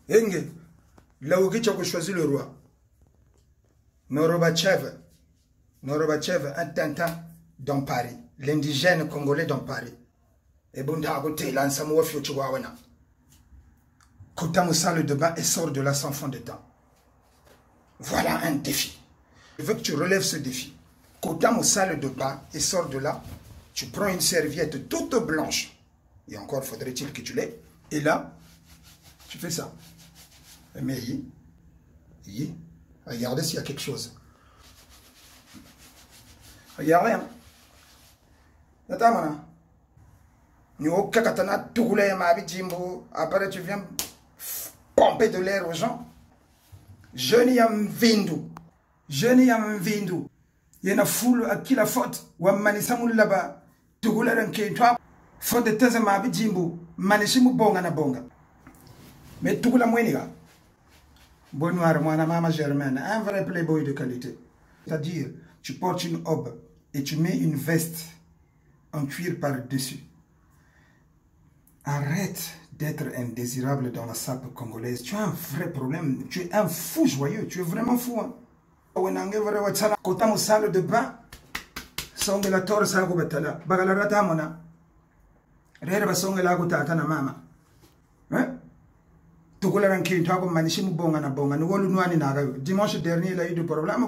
Enge, là où tu as choisi le roi. Norobachev, un tintin dans Paris. L'indigène congolais dans Paris. Et bon, t'as côté, l'ensemble de Chihuahua. Kota Moussa le débat et sort de là sans fond de temps. Voilà un défi. Je veux que tu relèves ce défi. Kota Moussa le débat et sort de là. Tu prends une serviette toute blanche. Et encore faudrait-il que tu l'aies. Et là, tu fais ça. Mais regardez s'il y a quelque chose. Regardez. Hein. Attends, après tu viens pomper de l'air aux gens. Je n'y am vindu. Il y a une foule à qui la faute. Ou à manisamul là-bas. Tu roules un toi. Faute de tes amis jimbo. Manisimu bonga na bonga. Mais tout la moigne. Bon noir, moi, maman Germaine, un vrai playboy de qualité. C'est-à-dire, tu portes une aube et tu mets une veste en cuir par-dessus. Arrête d'être indésirable dans la sape congolaise. Tu as un vrai problème. Tu es un fou joyeux. Tu es vraiment fou. Hein? Kota Moussa de bain. Songe la torre sa gobatala. Bagalarata mona. Rere songe la gotata na mama. Hein? Dimanche dernier, il a eu des problèmes.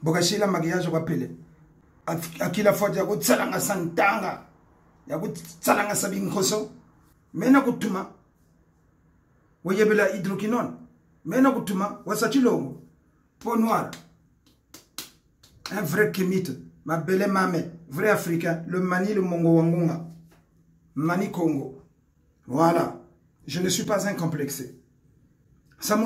Bogashila maquillage wa pele. Akila faute ya kutsalanga santanga. Ya kutsalanga sabinkoso. Mena kutuma. Wayebela hydroquinone. Mena kutuma wasachilongo. Peau noire. Un vrai kémite. Ma belle mamé. Vrai africain. Le Mani, le Mongo Wangunga. Mani Congo. Voilà. Je ne suis pas incomplexé. Tu ne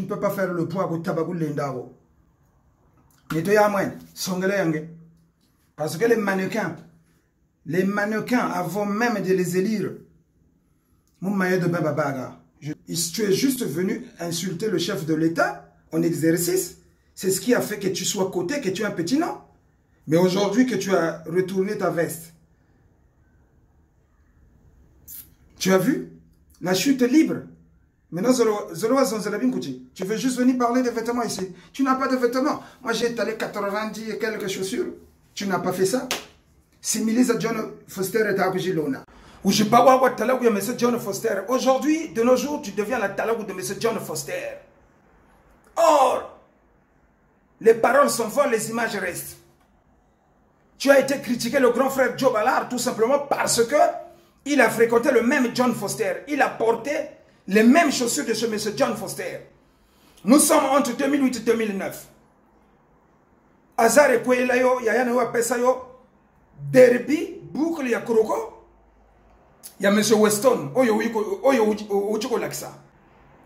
peux pas faire le poids parce que les mannequins avant même de les élire, tu es juste venu insulter le chef de l'État en exercice. C'est ce qui a fait que tu sois coté, que tu as un petit nom. Mais aujourd'hui que tu as retourné ta veste, tu as vu la chute libre. Maintenant, tu veux juste venir parler de vêtements ici. Tu n'as pas de vêtements. Moi, j'ai étalé 90 et quelques chaussures. Tu n'as pas fait ça. Similise à John Foster et Tabujilona. Ou je ne sais pas quoi talagou de M. John Foster. Aujourd'hui, de nos jours, tu deviens la talagou de M. John Foster. Or, les paroles sont folles, les images restent. Tu as été critiqué le grand frère Joe Ballard tout simplement parce que il a fréquenté le même John Foster. Il a porté les mêmes chaussures de ce monsieur John Foster. Nous sommes entre 2008 et 2009. Azar et Kwelayo, Yayano Pesayo, Derby, Boucle, Yakuroko. Il y a monsieur Weston, Oyo Uchiko Laksa.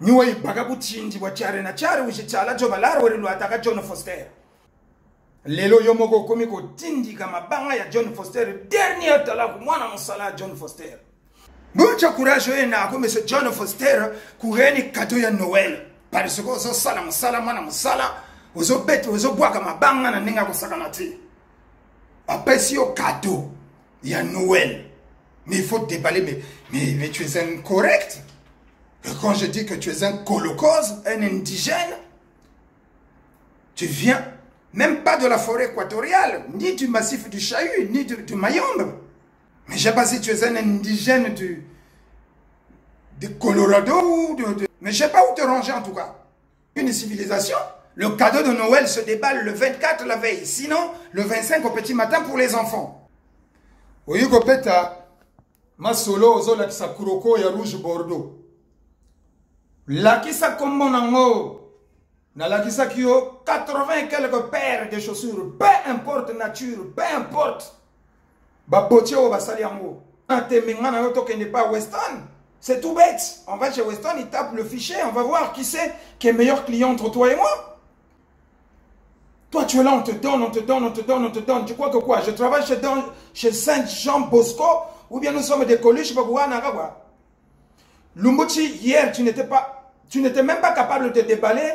Nous avons Bagabutinji, Wachare Nachare, Wichala, Jobalar, ou Ataka John Foster. Lelo Yomoko Komiko Tindi Kamabanga ya John Foster. Dernier talaku, mwana msala John Foster. Mucha courage na comme ce John Foster kuheni cadeau ya Noël. Parce que ozo sala msala mwana msala, ozo bete ozo bwaka mabanga na ninga kusakana ti. Apesi yo cadeau ya Noël. Mais il faut te déballer, mais tu es incorrect. Quand je dis que tu es un colocose, un indigène, tu viens même pas de la forêt équatoriale, ni du massif du Chahut, ni du Mayombe. Mais je ne sais pas si tu es un indigène du Colorado ou mais je ne sais pas où te ranger en tout cas. Une civilisation, le cadeau de Noël se déballe le 24 la veille, sinon le 25 au petit matin pour les enfants. Oui, Kopeta, ma solo ozo la kisa kuroko ya rouge bordeaux. La kisa kombo nango. Na la kisa kyo 80 et quelques paires de chaussures, peu importe nature, peu importe. Ba potier ou ba saliango. Antemengana yoto qui n'est pas Weston. C'est tout bête. On va chez Weston, il tape le fichier, on va voir qui c'est qui est meilleur client entre toi et moi. Toi tu es là, on te donne, on te donne, on te donne, on te donne. Tu crois que quoi? Je travaille chez Saint-Jean-Bosco ou bien nous sommes des coluches Bagouana. Lumbuchi, hier tu n'étais même pas capable de déballer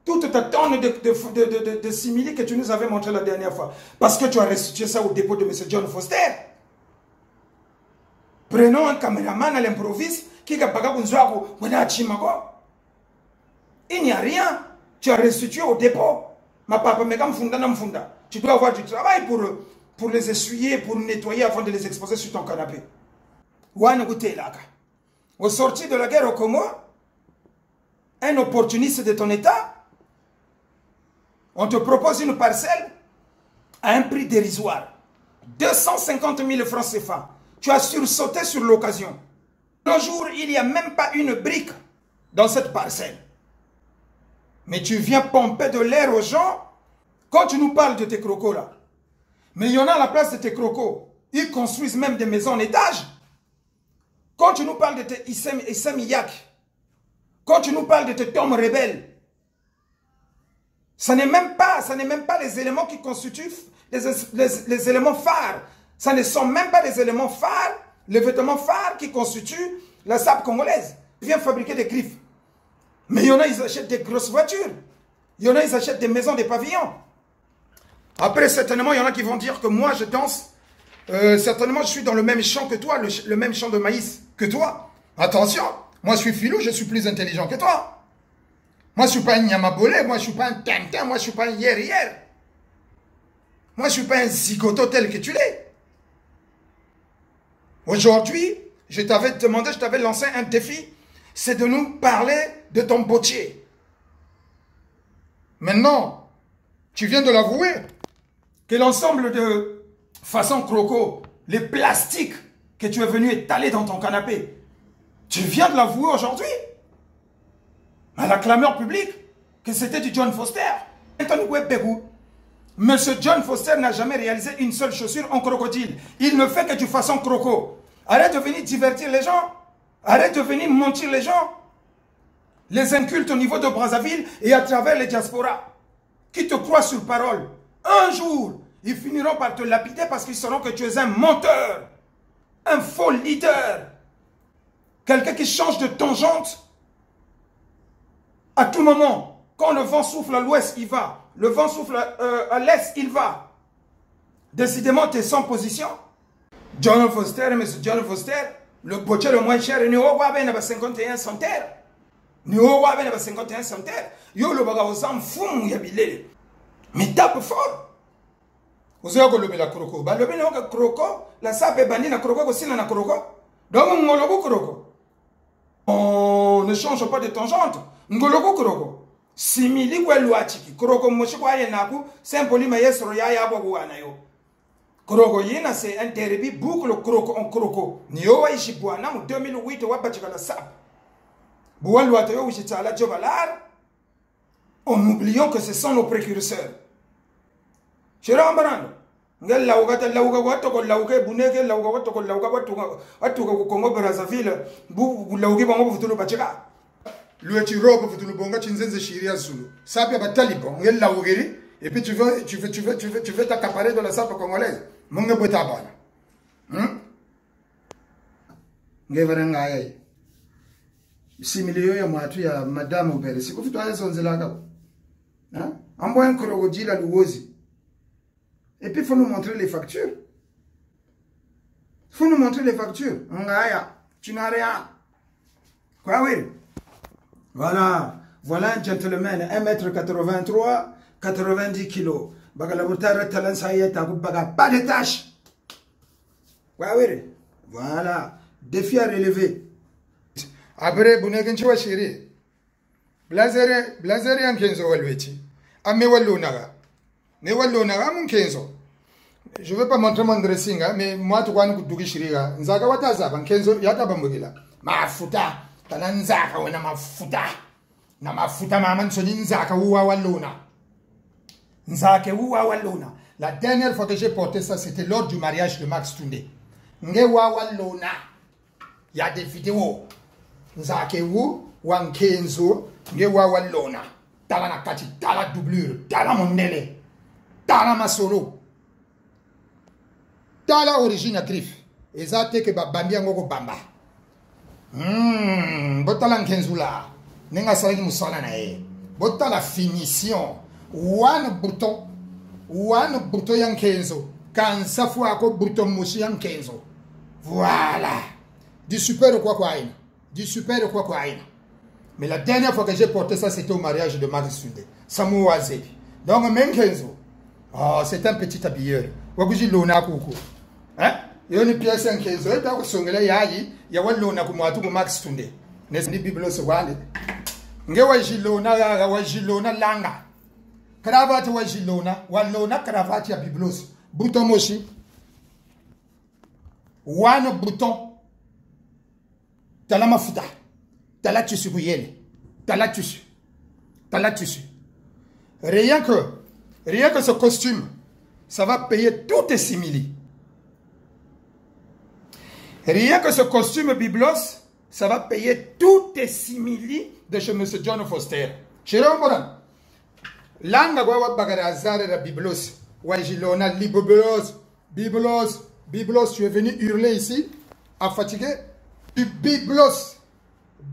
toute ta tonne de simili que tu nous avais montré la dernière fois. Parce que tu as restitué ça au dépôt de M. John Foster. Prenons un caméraman à l'improviste qui a pas il n'y a rien. Tu as restitué au dépôt. Ma papa, mais comme funda. Tu dois avoir du travail pour les essuyer, pour nettoyer avant de les exposer sur ton canapé. Au sorti de la guerre au Congo, un opportuniste de ton état, on te propose une parcelle à un prix dérisoire. 250 000 francs CFA. Tu as sursauté sur l'occasion. Un jour, il n'y a même pas une brique dans cette parcelle. Mais tu viens pomper de l'air aux gens quand tu nous parles de tes crocos là. Mais il y en a à la place de tes crocos. Ils construisent même des maisons en étage. Quand tu nous parles de tes Issem Yak, quand tu nous parles de tes tomes rebelles, ce n'est même pas les éléments qui constituent les éléments phares. Ça ne sont même pas les éléments phares, les vêtements phares qui constituent la SAP congolaise. Ils viennent fabriquer des griffes. Mais il y en a, ils achètent des grosses voitures. Il y en a, ils achètent des maisons, des pavillons. Après, certainement, il y en a qui vont dire que moi, je danse. Certainement, je suis dans le même champ que toi, le même champ de maïs que toi. Attention, moi, je suis filou, je suis plus intelligent que toi. Moi, je ne suis pas un Nyamabole, moi, je ne suis pas un Tintin, moi, je ne suis pas un hier. Moi, je ne suis pas un zigoto tel que tu l'es. Aujourd'hui, je t'avais demandé, je t'avais lancé un défi, c'est de nous parler de ton bottier. Maintenant, tu viens de l'avouer, que l'ensemble de façon croco, les plastiques que tu es venu étaler dans ton canapé, tu viens de l'avouer aujourd'hui, à la clameur publique, que c'était du John Foster. Monsieur John Foster n'a jamais réalisé une seule chaussure en crocodile. Il ne fait que du façon croco. Arrête de venir divertir les gens. Arrête de venir mentir les gens. Les incultes au niveau de Brazzaville et à travers les diasporas qui te croient sur parole. Un jour, ils finiront par te lapider parce qu'ils sauront que tu es un menteur, un faux leader, quelqu'un qui change de tangente à tout moment. Quand le vent souffle à l'ouest, il va. Le vent souffle à l'est, il va. Décidément, tu es sans position. John Foster, monsieur John Foster, le bottier le moins cher, ni au Waben à 51 centaires. Ni au Waben à 51 centaires. Yo le baga aux hommes fous, yabilé. Mais tape fort. Vous avez le la croco. Bah le bel croco, la sape bani na croco, aussi na croco. Donc on ngologo croco. On ne change pas de tangente. Ngologo croco. Simili kwa luachiki. Croco moshi kwa yenaku, simpoli ma yesro ya yabo wana yo. Croco yina c'est un terrible boucle croco en croco. Niyo wa ishibwana mu 2008 wabachika la sap. Bouan luatayo wishitala jobalar. En oubliant que ce sont nos précurseurs. Chéra ambarando. Ngel laugata lauga wato ko lauga buneke lauga wato ko lauga wato ko Congo Brazzaville bu laugi bango futulu bachika. Lui robe futulu bonga chinzenze shiria zulu. Sapia batalibo ngel laugeri et puis tu veux t'accaparer de la sape congolaise. Monge bota bana. Ngeveranga yai. Similio ya mwatu ya madame Obere. Siku futu aye sonzelaka. Hein? Ambo un crocodile à l'ouosi. Et puis il faut nous montrer les factures. Il faut nous montrer les factures. Ngaya, tu n'as rien. Quoi oui? Voilà. Voilà un gentleman, 1m83, 90 kg. Bagalabutara talansayeta, pas de tâches. Quoi oui? Voilà. Défi à relever. Après, vous n'avez pas chéri. Blazere en kenzo walweti. Ame wallonaga. Ne wallonaga mon kenzo. Je ne veux pas montrer mon dressing, mais moi, tu vois, nous dugi shiriga. Nzaga wataza, ban kenzo, yata bambugila. Mafuta. Talanzaka, wana mafuta. Na mafuta, maman soni nzaka uwa wallona. Nzake uwa wallona. La dernière fois que j'ai porté ça, c'était lors du mariage de Max Toundé. Nge wa wallona. Il y a des vidéos. Nzake wu, wan kenzo. Nge wa wallona. Tala na kati, tala doublure, tala monele, tala masolo. Tala origine griffe. Ezate ke babambi ngoko bamba. Botala nkenzula. Nenga sali musala na e. Botala finition. One bouton yankenzo. Kansa fu ako bouton mushi yankenzo. Voilà. Du super de quoi aïna. Du super de quoi aïna. Mais la dernière fois que j'ai porté ça, c'était au mariage de Marie Sundé. Samu Azebi. Donc, même Kenzo. Oh, c'est un petit habilleur. Wakuji Lona Koukou. Hein? Il y a une pièce en Kenzo. Et donc, Songela Yayi, il y a un Lona Kumatu Max Sundé. N'est-ce pas, Biblos Wale? Ngewajilona, wajilona langa. Cravate wajilona, walona cravate ya Biblos. Bouton moshi. One bouton. T'as ma fouta. T'as la tissu bouillé. T'as la tissu. T'as la tissu. Rien que ce costume, ça va payer tous tes simili. Rien que ce costume Biblos, ça va payer tous tes simili de chez M. John Foster. Chérie Moran. Langa gwa bagarazare la Biblos. Wajilona Biblos. Biblos. Biblos, tu es venu hurler ici, à fatiguer. Biblos.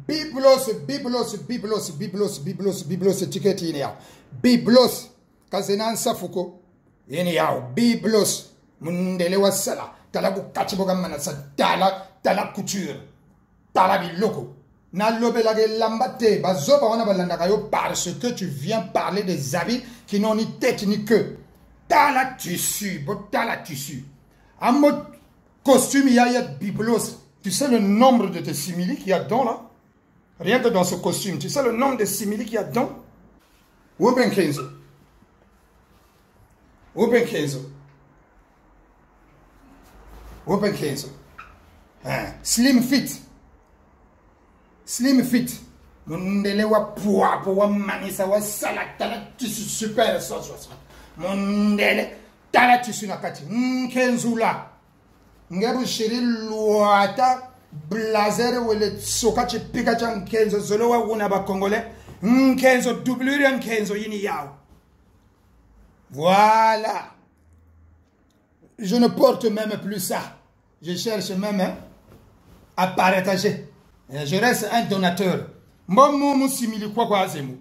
Biblos, Biblos, Biblos, Biblos, Biblos, Biblos, ticket inéa. Biblos, Kazenan Safuko, inéa, Biblos, Mundele Wasala, Talabu Kachiboga Manasa, Tala couture, Talabi Loco. Nalobelage Lambate, Bazoba Wanabalandagayo, parce que tu viens parler des habits qui n'ont ni tête ni queue. Tala tissu, Tala tissu. À mon costume, il y a Biblos. Tu sais le nombre de tes simili qu'il y a dedans là? Rien que dans ce costume, tu sais le nombre de simili qu'il y a dedans? Open Kenzo. Open Kenzo. Open Kenzo. Slim fit. Slim fit. Mundele wa poa wa manisa wa salata la tissu super sauce. Mundele tala tissu na kati. Kenzo la. Ngebu shiri luata. Blazer ou le sokachi pikachan kenzo zolowa wuna ba congolais kenzo doublure kenzo yini yao. Voilà. Je ne porte même plus ça. Je cherche même à partager. Je reste un donateur. Momu simili kwa azemu.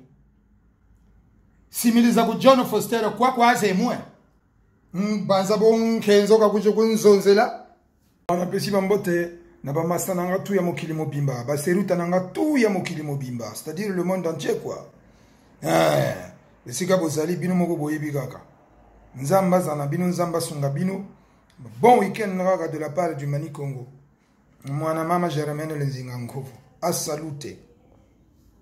Simili za John Foster kwa azemu. Banza bon kenzo kakujo kunzonzela. On apprécie Bambote. Naba masta nanga tout ya mokili mobimba, ba seruta nanga tout ya mokili mobimba, c'est-à-dire le monde entier quoi. Le sika bozali bino moko boyebi kaka. Nzamba zana bino nzamba sunga bino. Bon week-end de la part du Mani Congo. Mwana mama Germaine Lenzinga Nkovo. A saluter.